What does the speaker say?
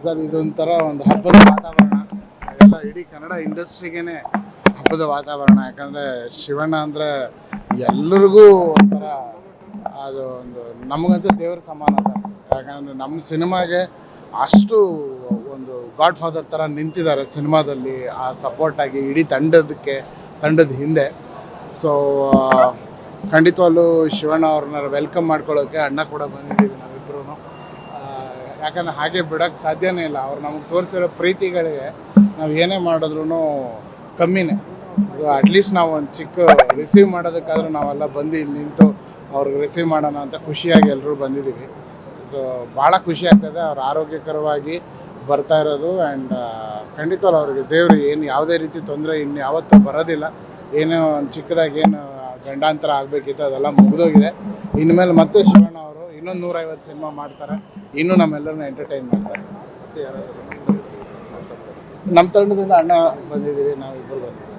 Sir ಇದೊಂಥರ ಒಂದು ಹಬ್ಬದ ವಾತಾವರಣ. ಎಲ್ಲ ಇಡೀ ಕನ್ನಡ ಇಂಡಸ್ಟ್ರಿಗೇನೆ ಹಬ್ಬದ ವಾತಾವರಣ. ಯಾಕಂದರೆ ಶಿವಣ್ಣ ಅಂದರೆ ಎಲ್ಲರಿಗೂ ಒಂಥರ ಅದು ಒಂದು ನಮಗಂತೂ ದೇವ್ರ ಸಮಾನ ಸರ್. ಯಾಕಂದರೆ ನಮ್ಮ ಸಿನಿಮಾಗೆ ಅಷ್ಟು ಒಂದು ಗಾಡ್ ಫಾದರ್ ಥರ ನಿಂತಿದ್ದಾರೆ ಸಿನಿಮಾದಲ್ಲಿ, ಆ ಸಪೋರ್ಟಾಗಿ ಇಡೀ ತಂಡದ ಹಿಂದೆ. ಸೊ ಖಂಡಿತವಾಗ್ಲೂ ಶಿವಣ್ಣ ಅವ್ರನ್ನ ವೆಲ್ಕಮ್ ಮಾಡ್ಕೊಳ್ಳೋಕ್ಕೆ ಅಣ್ಣ ಕೂಡ ಬಂದಿದ್ದೀವಿ ನಾವಿಬ್ಬರೂ. ಯಾಕಂದರೆ ಹಾಗೆ ಬಿಡೋಕ್ಕೆ ಸಾಧ್ಯನೇ ಇಲ್ಲ. ಅವ್ರು ನಮಗೆ ತೋರಿಸಿರೋ ಪ್ರೀತಿಗಳಿಗೆ ನಾವು ಏನೇ ಮಾಡಿದ್ರೂ ಕಮ್ಮಿನೇ. ಸೊ ಅಟ್ಲೀಸ್ಟ್ ನಾವು ಒಂದು ಚಿಕ್ಕ ರಿಸೀವ್ ಮಾಡೋದಕ್ಕಾದ್ರೂ ನಾವೆಲ್ಲ ಬಂದು ಇಲ್ಲಿ ನಿಂತು ಅವ್ರಿಗೆ ರಿಸೀವ್ ಮಾಡೋಣ ಅಂತ ಖುಷಿಯಾಗಿ ಎಲ್ಲರೂ ಬಂದಿದ್ದೀವಿ. ಸೊ ಭಾಳ ಖುಷಿ ಆಗ್ತದೆ ಅವ್ರು ಆರೋಗ್ಯಕರವಾಗಿ ಬರ್ತಾ ಇರೋದು. ಆ್ಯಂಡ್ ಖಂಡಿತವಲ್ಲ ಅವ್ರಿಗೆ ದೇವರು ಏನು ಯಾವುದೇ ರೀತಿ ತೊಂದರೆ ಇನ್ನು ಯಾವತ್ತೂ ಬರೋದಿಲ್ಲ. ಏನೋ ಒಂದು ಚಿಕ್ಕದಾಗಿ ಏನು ಗಂಡಾಂತರ ಆಗಬೇಕಿತ್ತು ಅದೆಲ್ಲ ಮುಗಿದೋಗಿದೆ. ಇನ್ಮೇಲೆ ಮತ್ತೆ ಶಿವಣ್ಣ ಅವರು ಇನ್ನೊಂದು 150 ಸಿನಿಮಾ ಮಾಡ್ತಾರೆ, ಇನ್ನೂ ನಮ್ಮೆಲ್ಲರನ್ನ ಎಂಟರ್ಟೈನ್ ಮಾಡ್ತಾರೆ. ನಮ್ಮ ತಂಡದಿಂದ ಅಣ್ಣ ಬಂದಿದ್ದೀವಿ, ನಾವಿಬ್ಬರು ಬಂದಿದ್ದೀವಿ.